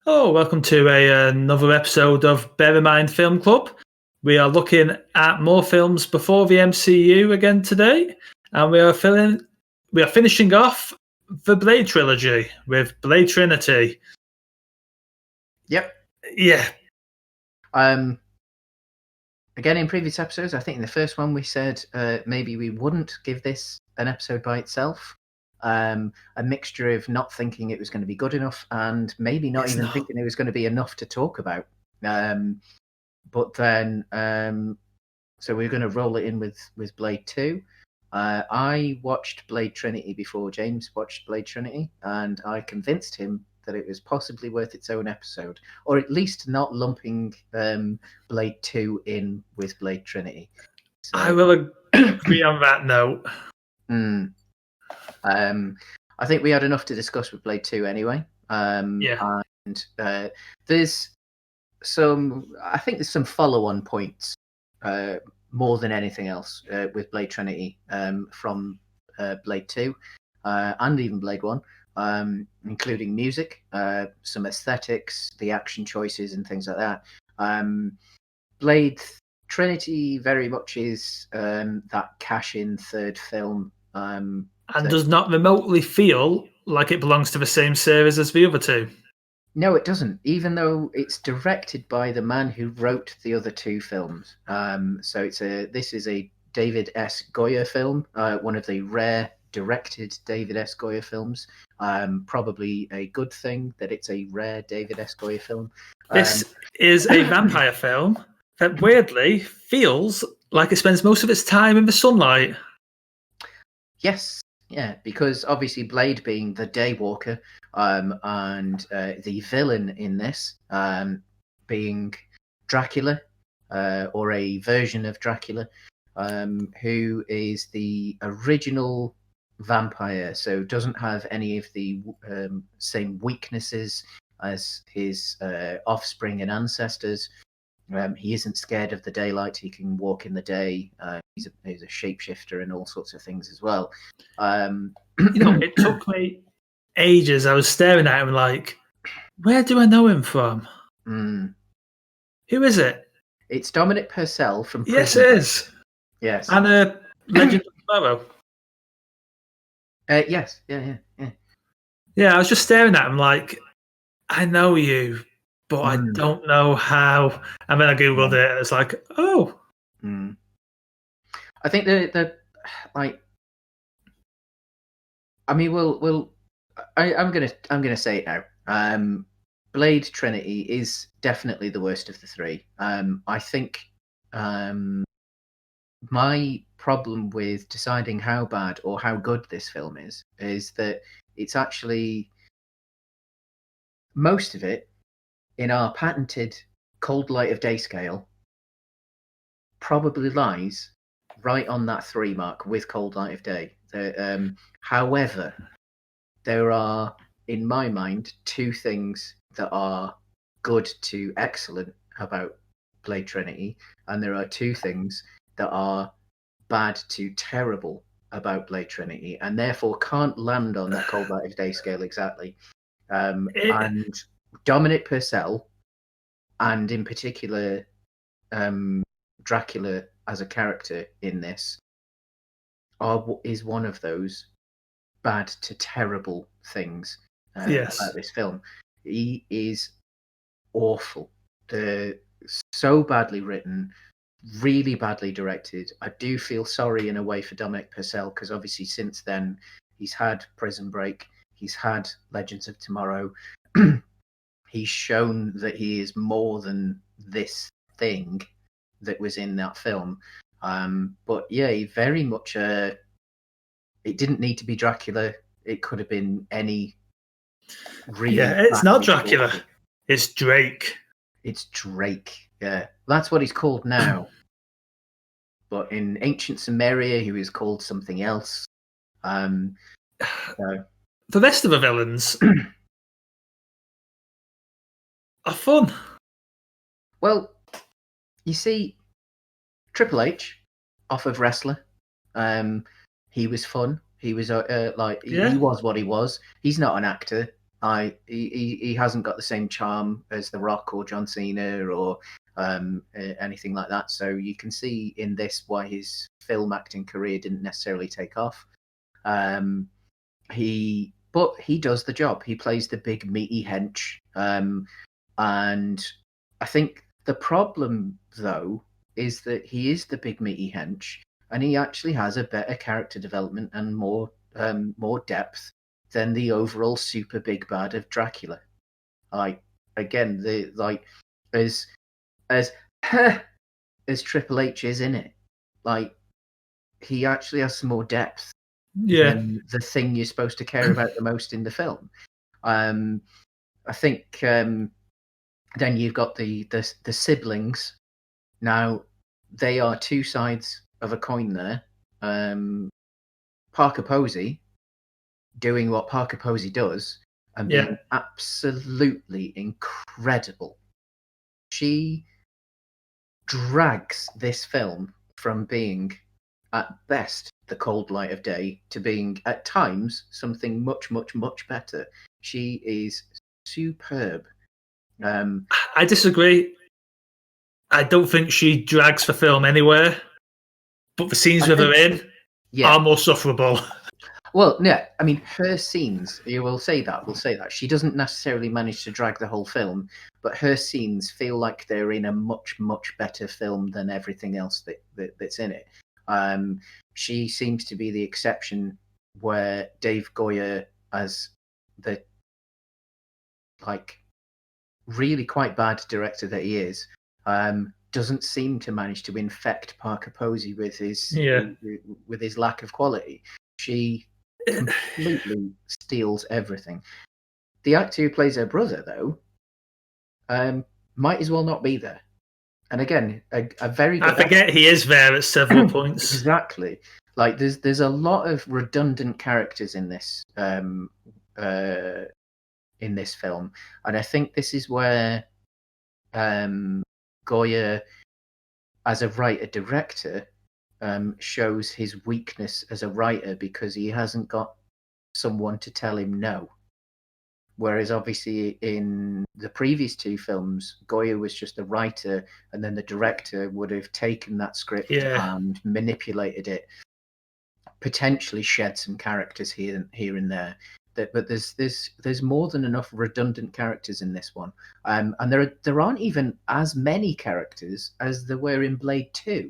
Oh, welcome to another episode of Bear in Mind Film Club. We are looking at more films before the MCU again today, and we are finishing off the Blade Trilogy with Blade Trinity. Yep. Yeah. Again, in previous episodes, I think in the first one we said maybe we wouldn't give this an episode by itself. A mixture of not thinking it was going to be good enough and maybe not thinking it was going to be enough to talk about. But then, so we're going to roll it in with Blade 2. I watched Blade Trinity before James watched Blade Trinity, and I convinced him that it was possibly worth its own episode, or at least not lumping Blade 2 in with Blade Trinity. So, I will agree on that note. I think we had enough to discuss with Blade 2 anyway. And there's some follow-on points more than anything else with Blade Trinity from Blade 2 and even Blade 1, including music, some aesthetics, the action choices and things like that. Blade Trinity very much is that cash-in third film. And does not remotely feel like it belongs to the same series as the other two. No, it doesn't, even though it's directed by the man who wrote the other two films. So this is a David S. Goyer film, one of the rare directed David S. Goyer films. Probably a good thing that it's a rare David S. Goyer film. This is a vampire film that weirdly feels like it spends most of its time in the sunlight. Yes. Yeah, because obviously Blade being the Daywalker, and the villain in this being Dracula, or a version of Dracula, who is the original vampire, so doesn't have any of the same weaknesses as his offspring and ancestors. He isn't scared of the daylight. He can walk in the day. He's a shapeshifter and all sorts of things as well. It took me ages. I was staring at him like, where do I know him from? Who is it? It's Dominic Purcell from Prison Yes, it is. Yes. And Legend of Tomorrow. Yes. Yeah. Yeah, I was just staring at him like, I know you, but I don't know how. And then I googled it, and it's like, oh. I think the like. I mean, I'm gonna say it now. Blade Trinity is definitely the worst of the three. I think my problem with deciding how bad or how good this film is that it's actually most of it in our patented cold light of day scale probably lies right on that 3 mark with cold light of day. However, there are, in my mind, 2 things that are good to excellent about Blade Trinity, and there are 2 things that are bad to terrible about Blade Trinity, and therefore can't land on that cold light of day scale exactly. And Dominic Purcell, and in particular Dracula as a character in this, is one of those bad to terrible things about this film. He is awful. So badly written, really badly directed. I do feel sorry in a way for Dominic Purcell, because obviously since then he's had Prison Break, he's had Legends of Tomorrow. He's shown that he is more than this thing that was in that film. But yeah, he very much it didn't need to be Dracula. It could have been any really. Yeah, it's not Dracula. It's Drake. It's Drake. Yeah, that's what he's called now. But in ancient Sumeria, he was called something else. The rest of the villains are fun. Well, you see, Triple H off of Wrestler. He was fun. He was he was what he was. He's not an actor. He hasn't got the same charm as The Rock or John Cena or anything like that. So you can see in this why his film acting career didn't necessarily take off. But he does the job. He plays the big meaty hench, and I think the problem though is that he is the big meaty hench, and he actually has a better character development and more depth than the overall super big bad of Dracula. Again, as as Triple H is in it, he actually has some more depth than the thing you're supposed to care about the most in the film. I think then you've got the siblings. Now they are two sides of a coin there. Parker Posey doing what Parker Posey does and being absolutely incredible. She drags this film from being at best the cold light of day to being at times something much, much, much better. She is superb. I disagree. I don't think she drags for film anywhere, but the scenes with her in are more sufferable. Well, yeah, I mean, her scenes, we'll say that. She doesn't necessarily manage to drag the whole film, but her scenes feel like they're in a much, much better film than everything else that's in it. She seems to be the exception where Dave Goyer, as the really quite bad director that he is, doesn't seem to manage to infect Parker Posey with his lack of quality. She completely steals everything. The actor who plays her brother, though, might as well not be there. And again, a very good I forget he is there at several points. Exactly. There's a lot of redundant characters in this film, and I think this is where Goyer, as a writer-director, shows his weakness as a writer because he hasn't got someone to tell him no. Whereas obviously in the previous two films, Goyer was just a writer, and then the director would have taken that script and manipulated it, potentially shed some characters here and there. But there's more than enough redundant characters in this one, and there aren't even as many characters as there were in Blade 2.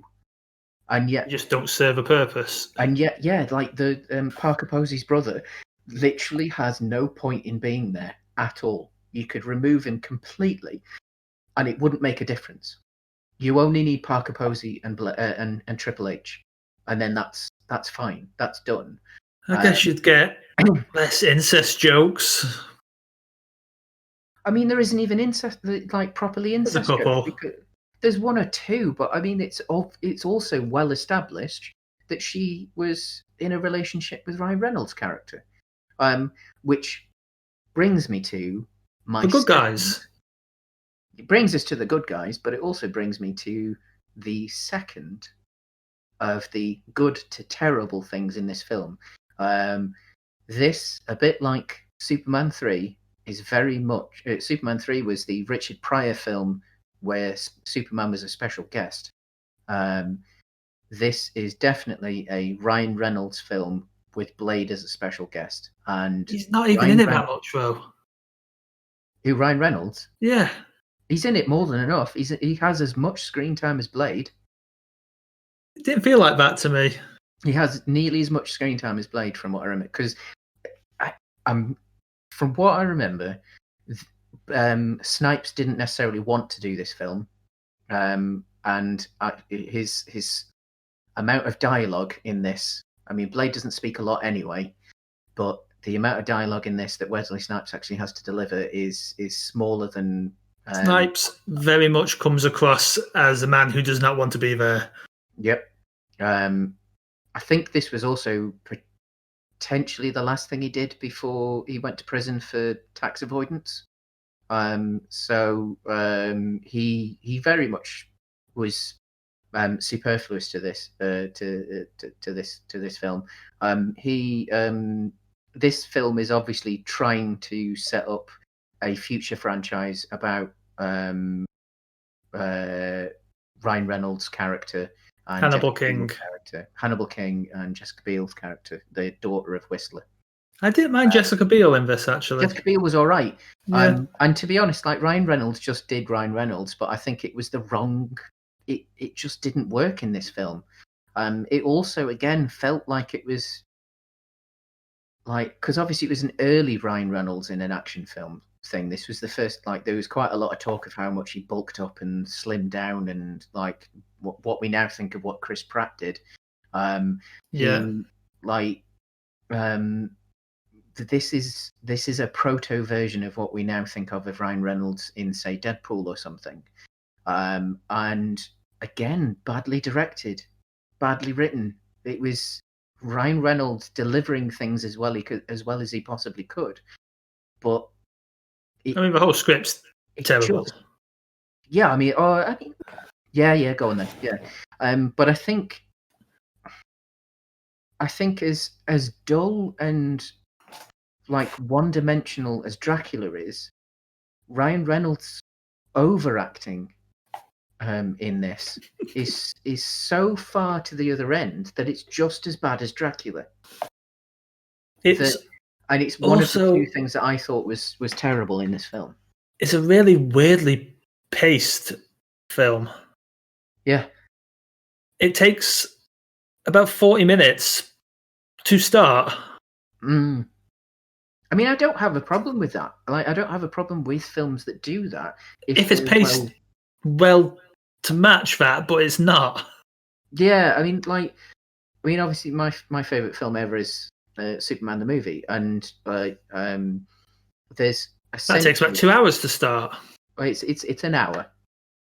And yet, just don't serve a purpose. And yet, the Parker Posey's brother literally has no point in being there at all. You could remove him completely, and it wouldn't make a difference. You only need Parker Posey and Triple H, and then that's fine. That's done. I guess you'd get less incest jokes. I mean, there isn't even incest, properly incest jokes. There's one or two, but I mean, it's also well established that she was in a relationship with Ryan Reynolds' character, which brings me to the good guys. It brings us to the good guys, but it also brings me to the second of the good to terrible things in this film. This, a bit like Superman 3, is very much... Superman 3 was the Richard Pryor film where Superman was a special guest. This is definitely a Ryan Reynolds film with Blade as a special guest. And he's not even in it that much, though. Who, Ryan Reynolds? Yeah. He's in it more than enough. He has as much screen time as Blade. It didn't feel like that to me. He has nearly as much screen time as Blade, from what I remember. Because from what I remember, Snipes didn't necessarily want to do this film, and his amount of dialogue in this. I mean, Blade doesn't speak a lot anyway, but the amount of dialogue in this that Wesley Snipes actually has to deliver is smaller than. Snipes very much comes across as a man who does not want to be there. Yep. I think this was also potentially the last thing he did before he went to prison for tax avoidance. So he very much was superfluous to this to this film. He this film is obviously trying to set up a future franchise about Ryan Reynolds' character and Hannibal King character, Hannibal King and Jessica Biel's character, the daughter of Whistler. I didn't mind Jessica Biel in this, actually. Jessica Biel was all right. Yeah. And to be honest, like, Ryan Reynolds just did Ryan Reynolds, but I think it was the wrong... It just didn't work in this film. It also, again, felt like it was... like, because obviously it was an early Ryan Reynolds in an action film thing. This was the first, like, there was quite a lot of talk of how much he bulked up and slimmed down and, like, what we now think of what Chris Pratt did. This is a proto version of what we now think of Ryan Reynolds in, say, Deadpool or something. And again, badly directed, badly written. It was Ryan Reynolds delivering things as well as he possibly could. But the whole script's terrible. Yeah, yeah, go on then. Yeah. But I think as dull and like one-dimensional as Dracula is, Ryan Reynolds overacting in this is so far to the other end that it's just as bad as Dracula. It's one of the two things that I thought was terrible in this film. It's a really weirdly paced film. Yeah. It takes about 40 minutes to start. I mean, I don't have a problem with that. Like, I don't have a problem with films that do that. If it's paced well to match that, but it's not. Yeah, I mean, obviously my favourite film ever is Superman the movie, and there's that takes about 2 hours to start. It's an hour.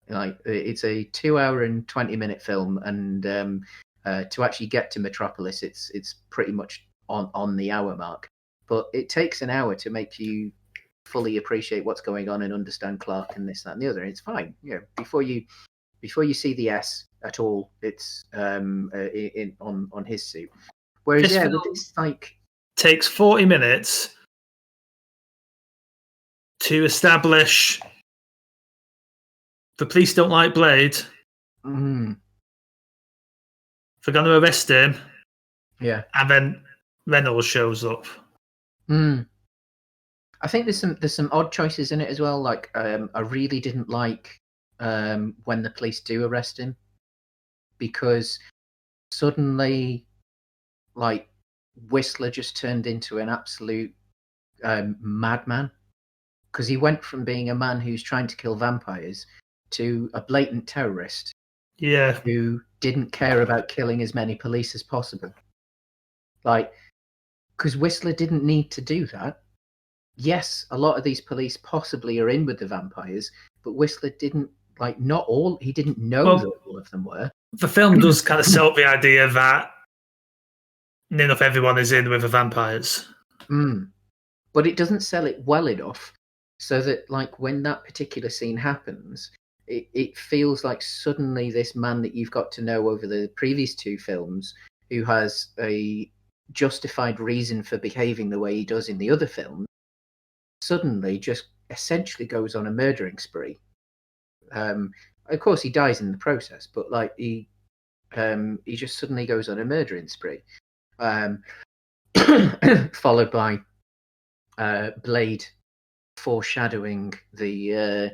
Like, it's a 2 hour and 20-minute film, and to actually get to Metropolis, it's pretty much on the hour mark. But it takes an hour to make you fully appreciate what's going on and understand Clark and this, that, and the other. And it's fine. You know, before you see the S at all, it's on his suit. Whereas it's like takes 40 minutes to establish the police don't like Blade. Mm. They're going to arrest him. Yeah. And then Reynolds shows up. I think there's some odd choices in it as well. Like, I really didn't like when the police do arrest him, because suddenly, like, Whistler just turned into an absolute madman, because he went from being a man who's trying to kill vampires to a blatant terrorist. Yeah. Who didn't care about killing as many police as possible. Like, because Whistler didn't need to do that. Yes, a lot of these police possibly are in with the vampires, but Whistler didn't, like, not all, he didn't know that all of them were. The film does kind of sell the idea that near enough everyone is in with the vampires. But it doesn't sell it well enough so that, like, when that particular scene happens, it feels like suddenly this man that you've got to know over the previous two films, who has a justified reason for behaving the way he does in the other film, suddenly just essentially goes on a murdering spree. Of course, he dies in the process, but like he just suddenly goes on a murdering spree, followed by Blade foreshadowing the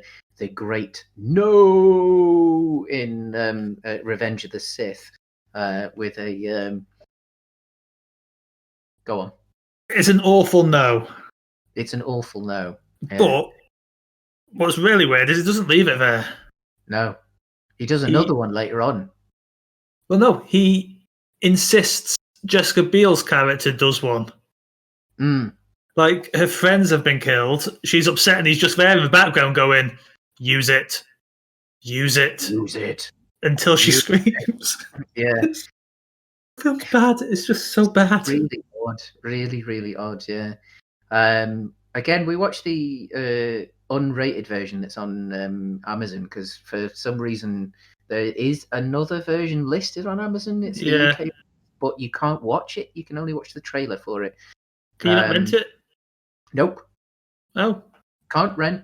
great no in Revenge of the Sith with a go on. It's an awful no. It's an awful no. But what's really weird is it doesn't leave it there. No. He does another one later on. Well, no, he insists Jessica Biel's character does one. Like, her friends have been killed. She's upset and he's just there in the background going, use it. Use it. Use it. Until she screams. Yeah. Film's bad. It's just so bad. Really odd. Really, really odd, yeah. Again, we watched the unrated version that's on Amazon, because for some reason there is another version listed on Amazon. It's the UK, but you can't watch it. You can only watch the trailer for it. Can you not rent it? Nope. Oh. Can't rent.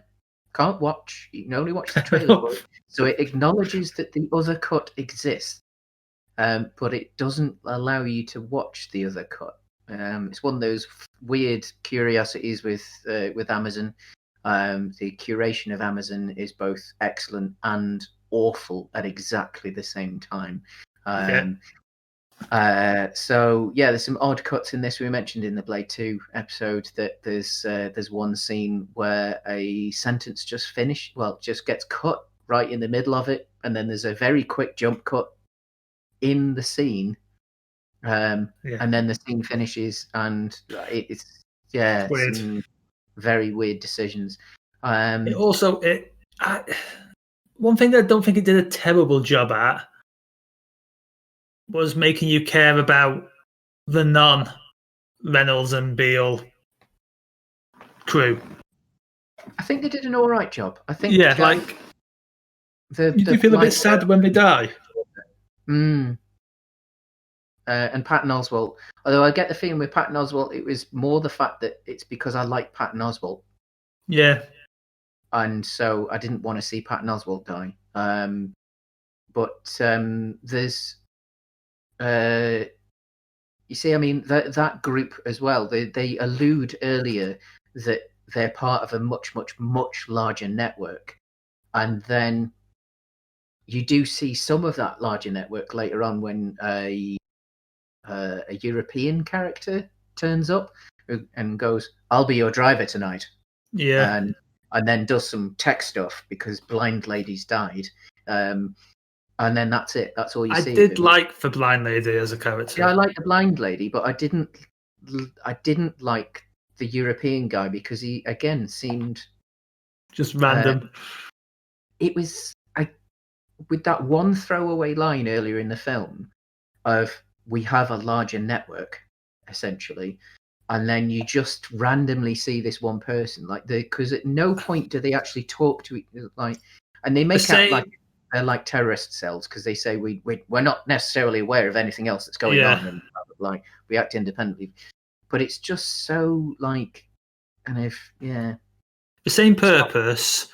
Can't watch. You can only watch the trailer for it. So it acknowledges that the other cut exists, but it doesn't allow you to watch the other cut. It's one of those weird curiosities with Amazon. The curation of Amazon is both excellent and awful at exactly the same time. So there's some odd cuts in this. We mentioned in the Blade 2 episode that there's one scene where a sentence just gets cut right in the middle of it, and then there's a very quick jump cut in the scene, and then the scene finishes, and it's weird. Some very weird decisions. One thing that I don't think it did a terrible job at was making you care about the non-Reynolds and Beale crew. I think they did an all right job. I think, you feel a bit sad when they die. And Patton Oswalt. Although I get the feeling with Patton Oswalt, it was more the fact that it's because I like Patton Oswalt. Yeah. And so I didn't want to see Patton Oswalt die. But there's, you see, I mean, that group as well, they allude earlier that they're part of a much, much, much larger network. And then you do see some of that larger network later on when a European character turns up and goes, "I'll be your driver tonight." Yeah. And then does some tech stuff because Blind Lady's died. And then that's it. That's all you see. I did like the Blind Lady as a character. Yeah, I like the Blind Lady, but I didn't like the European guy because he again seemed just random. It was with that one throwaway line earlier in the film of "we have a larger network," essentially, and then you just randomly see this one person, because at no point do they actually talk to each other, and they make out like they're like terrorist cells because they say we're not necessarily aware of anything else that's going on, and we act independently, but it's just so the same purpose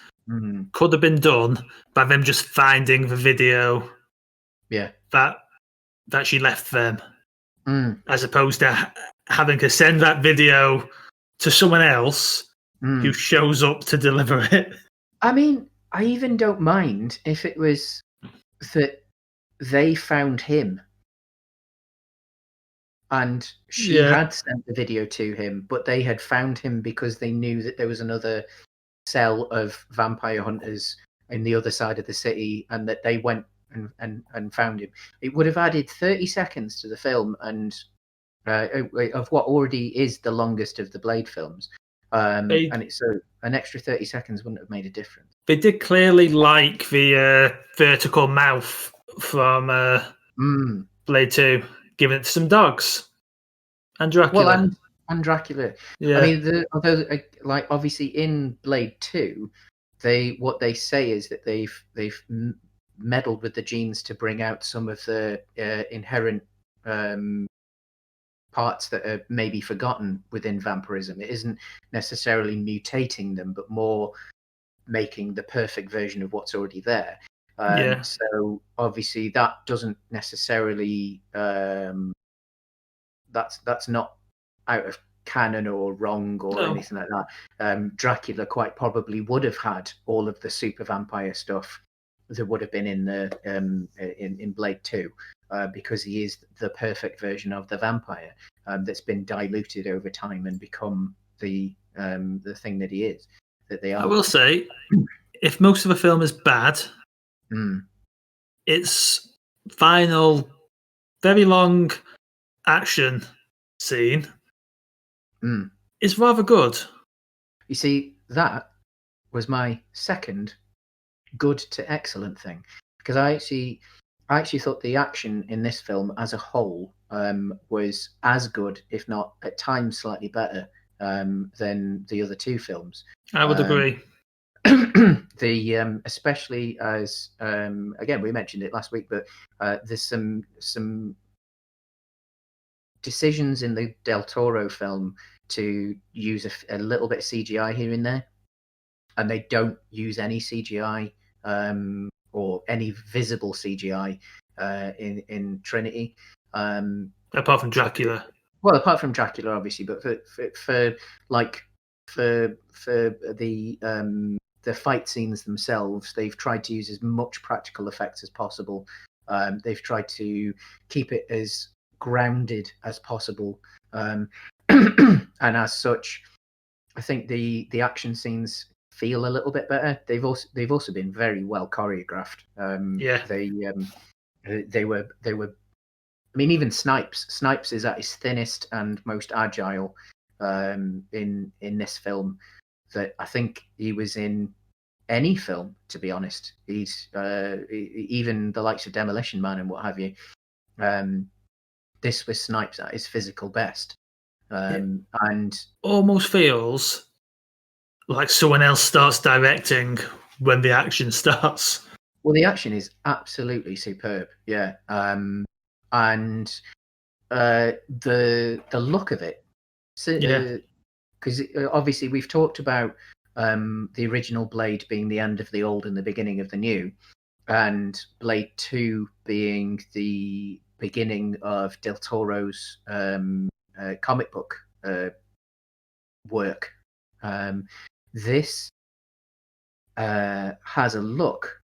could have been done by them just finding the video that she left them, as opposed to having to send that video to someone else who shows up to deliver it. I mean, I even don't mind if it was that they found him and she had sent the video to him, but they had found him because they knew that there was another cell of vampire hunters in the other side of the city, and that they went and found him. It would have added 30 seconds to the film and of what already is the longest of the Blade films. And it's an extra 30 seconds wouldn't have made a difference. They did clearly like the vertical mouth from Blade 2, giving it to some dogs. And Dracula. Well, and Dracula. Yeah. I mean, although obviously in Blade 2, what they say is that they've meddled with the genes to bring out some of the inherent parts that are maybe forgotten within vampirism. It isn't necessarily mutating them, but more making the perfect version of what's already there. So obviously that doesn't necessarily that's not out of canon or wrong or anything like that. Dracula quite probably would have had all of the super vampire stuff that would have been in the in Blade 2. Because he is the perfect version of the vampire that's been diluted over time and become the thing that he is. That they are. I will say, if most of the film is bad, its final, very long action scene is rather good. You see, that was my second good to excellent thing, because I actually thought the action in this film as a whole was as good, if not at times slightly better, than the other two films. I would agree. Especially as again, we mentioned it last week, but there's some decisions in the Del Toro film to use a little bit of CGI here and there, and they don't use any CGI or any visible CGI in Trinity. Apart from Dracula. Well, apart from Dracula, obviously, but for the fight scenes themselves, they've tried to use as much practical effects as possible. They've tried to keep it as grounded as possible, and as such, I think the action scenes feel a little bit better. They've also been very well choreographed. They were. I mean, even Snipes is at his thinnest and most agile in this film that I think he was in any film, to be honest. He's even the likes of Demolition Man and what have you. This was Snipes at his physical best. And almost feels like someone else starts directing when the action starts. Well, the action is absolutely superb, yeah. And the look of it, because obviously we've talked about the original Blade being the end of the old and the beginning of the new, and Blade 2 being the beginning of Del Toro's comic book work. This has a look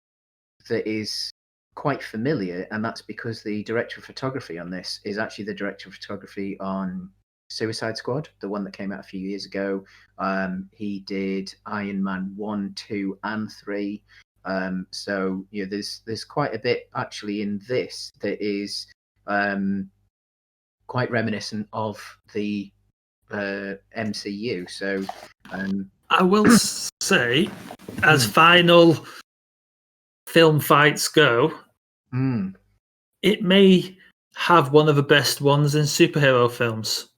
that is quite familiar, and that's because the director of photography on this is actually the director of photography on Suicide Squad, the one that came out a few years ago. He did Iron Man 1, 2, and 3. So there's quite a bit actually in this that is quite reminiscent of the MCU. So I will say, as final film fights go, it may have one of the best ones in superhero films,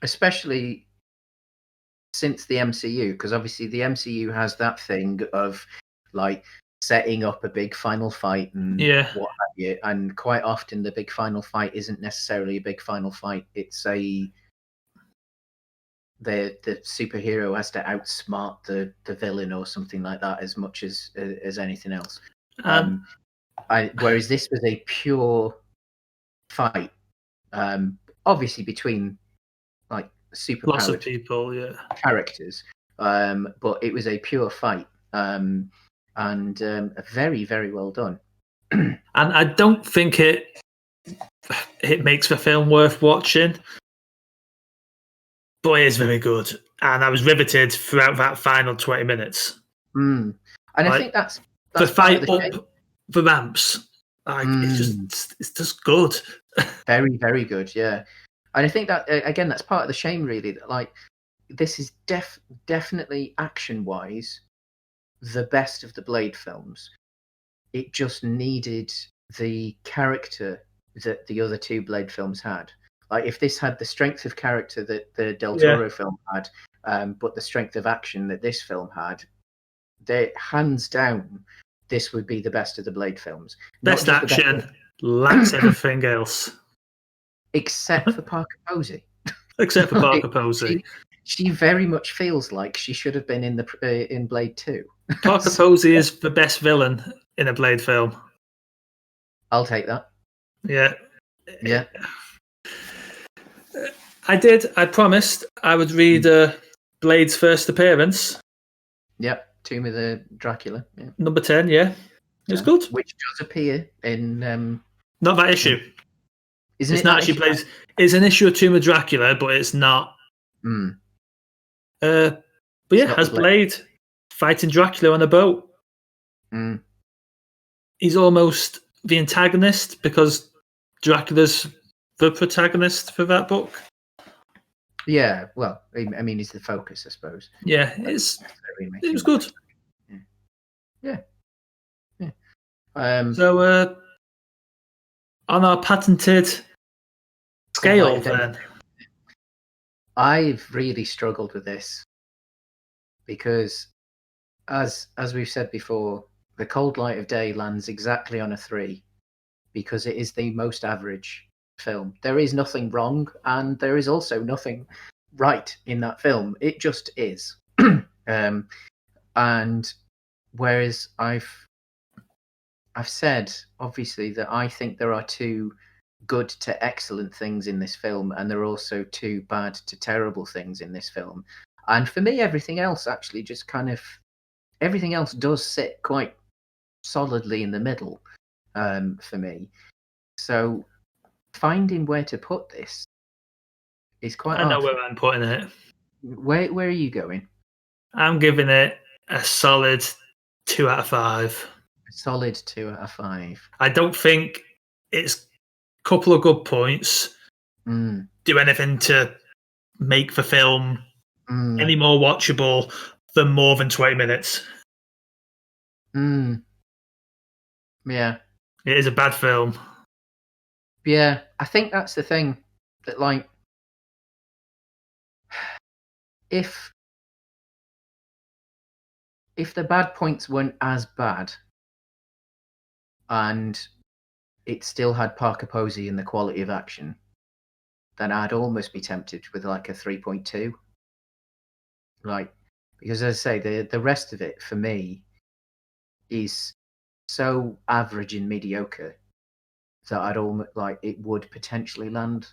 especially since the MCU, because obviously the MCU has that thing of like setting up a big final fight and what have you, and quite often the big final fight isn't necessarily a big final fight. It's the superhero has to outsmart the villain or something like that as much as anything else. Whereas this was a pure fight, obviously between like superpowered lots of people, characters, but it was a pure fight, and very, very well done. And I don't think it makes the film worth watching, but it is very good, and I was riveted throughout that final 20 minutes. And I think that's the fight up the ramps. It's just good. Very, very good, yeah. And I think that again, that's part of the shame, really. That like this is definitely action-wise the best of the Blade films. It just needed the character that the other two Blade films had. Like if this had the strength of character that the Del Toro film had, but the strength of action that this film had, hands down, this would be the best of the Blade films. Best action, lacks everything else. Except for Parker Posey. Except for Parker Posey. She very much feels like she should have been in Blade 2. Parker Posey is the best villain in a Blade film. I'll take that. Yeah. Yeah. I promised I would read Blade's first appearance. Yep. Tomb of the Dracula. Yeah. Number 10, yeah. It's good. Which does appear in... not that issue. Isn't it's not actually Blade's... It's an issue of Tomb of Dracula, but it's not... but yeah, has Blade fighting Dracula on a boat. He's almost the antagonist because Dracula's the protagonist for that book. Yeah, well, I mean, he's the focus, I suppose. Yeah, it was good. Yeah. So, on our patented scale, then. I've really struggled with this because, as we've said before, The Cold Light of Day lands exactly on a 3 because it is the most average film. There is nothing wrong, and there is also nothing right in that film. It just is. And whereas I've said obviously that I think there are two good to excellent things in this film, and there are also two bad to terrible things in this film. And for me, everything else actually just everything else does sit quite solidly in the middle for me. So finding where to put this is quite hard. I know where I'm putting it. Where are you going? I'm giving it a solid 2 out of 5. A solid 2 out of 5. I don't think it's a couple of good points do anything to make the film any more watchable than more than 20 minutes. Yeah. It is a bad film. Yeah, I think that's the thing. That, like, if the bad points weren't as bad and it still had Parker Posey in the quality of action, then I'd almost be tempted with like a 3.2. Like, because as I say, the rest of it for me is so average and mediocre that I'd almost like it would potentially land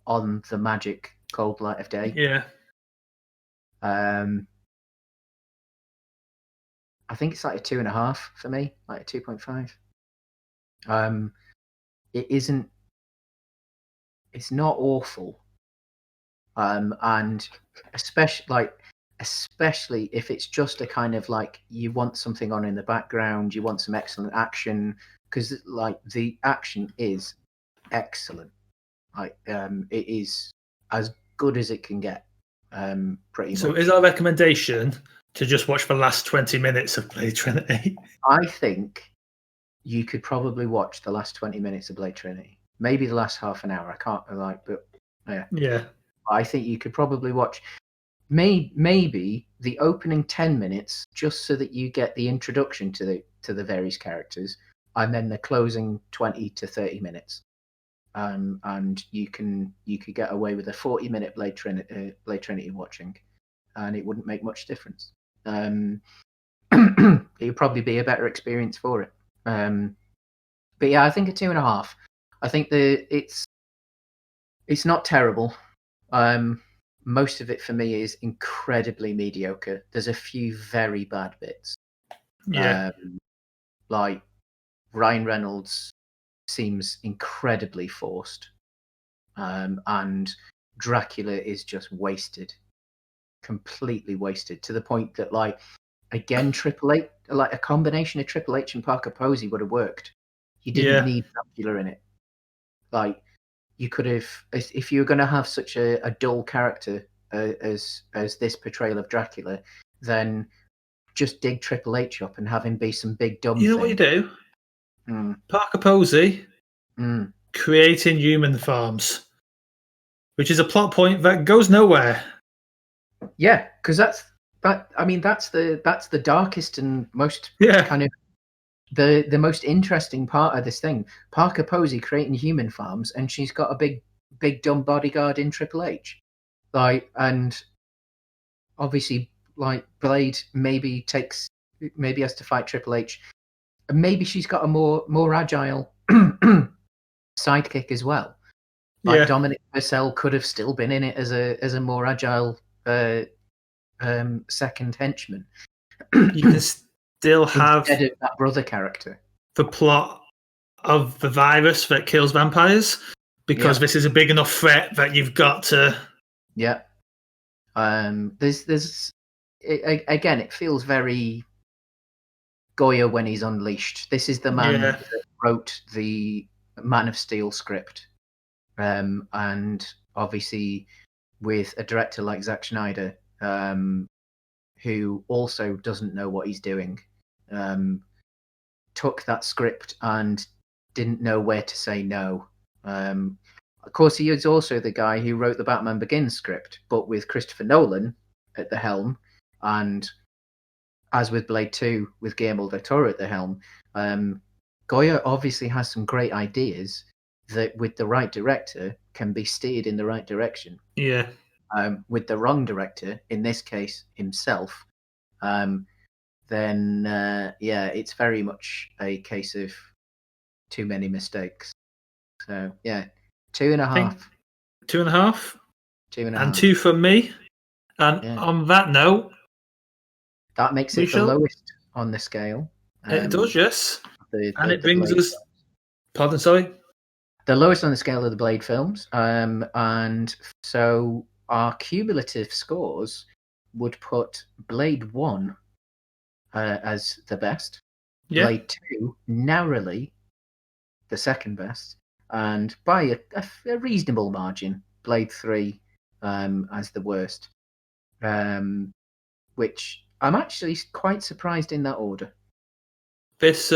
on the magic cold light of day. Yeah. I think it's like a 2.5 for me, like a 2.5. It's not awful. And especially if it's just a kind of like you want something on in the background, you want some excellent action, because like the action is excellent. Like it is as good as it can get. Pretty much. So is our recommendation to just watch the last 20 minutes of Blade Trinity? I think you could probably watch the last 20 minutes of Blade Trinity. Maybe the last half an hour. I can't but yeah. Yeah. I think you could probably watch maybe the opening 10 minutes just so that you get the introduction to the various characters, and then the closing 20 to 30 minutes. And you could get away with a 40-minute Blade Trinity watching, and it wouldn't make much difference. It would probably be a better experience for it. But yeah, I think a 2.5. I think it's not terrible. Most of it for me is incredibly mediocre. There's a few very bad bits. Yeah. Like Ryan Reynolds seems incredibly forced. And Dracula is just wasted. Completely wasted, to the point that, like, again, Triple H, like a combination of Triple H and Parker Posey would have worked. You didn't need Dracula in it. Like, you could have, if you were going to have such a dull character as this portrayal of Dracula, then just dig Triple H up and have him be some big dumb You know thing. what you do? Parker Posey creating human farms, which is a plot point that goes nowhere. Yeah, because that's the darkest and most kind of the most interesting part of this thing. Parker Posey creating human farms, and she's got a big dumb bodyguard in Triple H. Like, and obviously, like, Blade maybe has to fight Triple H, and maybe she's got a more agile sidekick as well. Like, Dominic Purcell could have still been in it as a more agile second henchman. You can still have instead of that brother character the plot of the virus that kills vampires, because this is a big enough threat that you've got to. Yeah. There's again, it feels very Goya when he's unleashed. This is the man that wrote the Man of Steel script, and obviously with a director like Zack Snyder, who also doesn't know what he's doing, took that script and didn't know where to say no. Of course, he is also the guy who wrote the Batman Begins script, but with Christopher Nolan at the helm, and as with Blade 2, with Guillermo del Toro at the helm, Goya obviously has some great ideas that, with the right director, can be steered in the right direction. Yeah. with the wrong director, in this case himself, then it's very much a case of too many mistakes. So 2.5. 2.5. 2.5. And 2 from me. And on that note, that makes it the lowest on the scale. It does, yes. And it brings Blade us. Pardon, sorry. The lowest on the scale of the Blade films, and so our cumulative scores would put Blade 1 as the best, Blade 2 narrowly the second best, and by a reasonable margin, Blade 3 as the worst, which I'm actually quite surprised in that order. This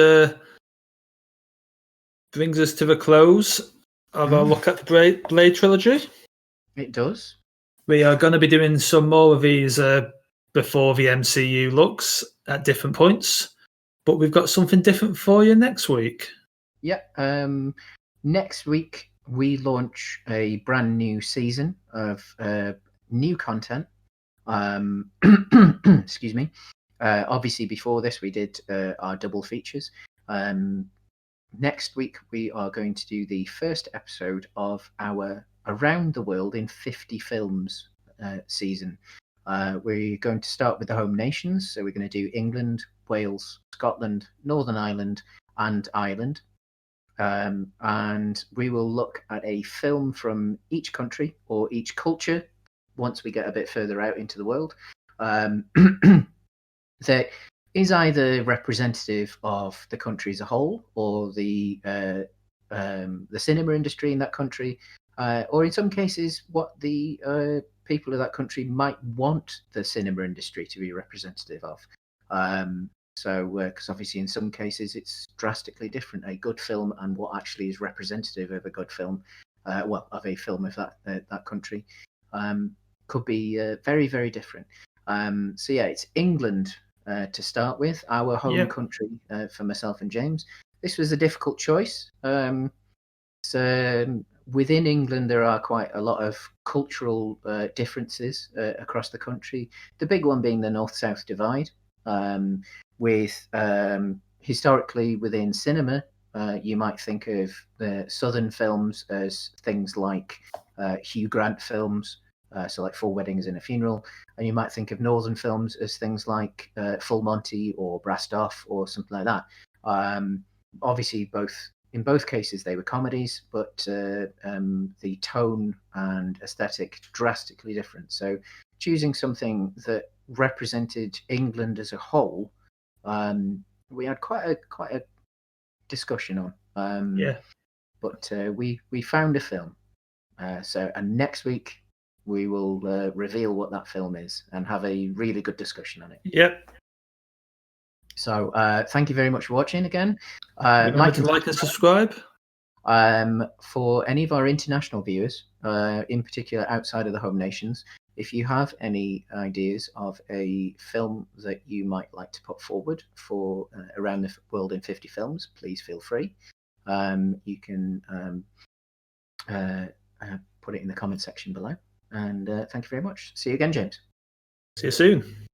brings us to the close of our look at the Blade Trilogy. It does. We are going to be doing some more of these before the MCU looks at different points, but we've got something different for you next week. Yeah. Next week, we launch a brand new season of new content. Excuse me. Obviously, before this, we did our double features. Next week, we are going to do the first episode of our Around the World in 50 Films season. We're going to start with the home nations. So we're going to do England, Wales, Scotland, Northern Ireland, and Ireland. And we will look at a film from each country or each culture once we get a bit further out into the world. That is either representative of the country as a whole or the cinema industry in that country, or in some cases what the people of that country might want the cinema industry to be representative of. So, because obviously in some cases it's drastically different, a good film and what actually is representative of a good film, of a film of that country, could be very, very different. So it's England to start with, our home country for myself and James. This was a difficult choice. So within England, there are quite a lot of cultural differences across the country. The big one being the North-South divide. With historically within cinema, you might think of the Southern films as things like Hugh Grant films, so like Four Weddings and a Funeral, and you might think of Northern films as things like Full Monty or Brassed Off or something like that. Obviously, in both cases they were comedies, but the tone and aesthetic drastically different. So choosing something that represented England as a whole, we had quite a discussion on. But we found a film. And next week we will reveal what that film is and have a really good discussion on it. Yep. So thank you very much for watching again. Like and subscribe. For any of our international viewers, in particular outside of the home nations, if you have any ideas of a film that you might like to put forward for Around the World in 50 Films, please feel free. You can put it in the comment section below. And thank you very much. See you again, James. See you soon.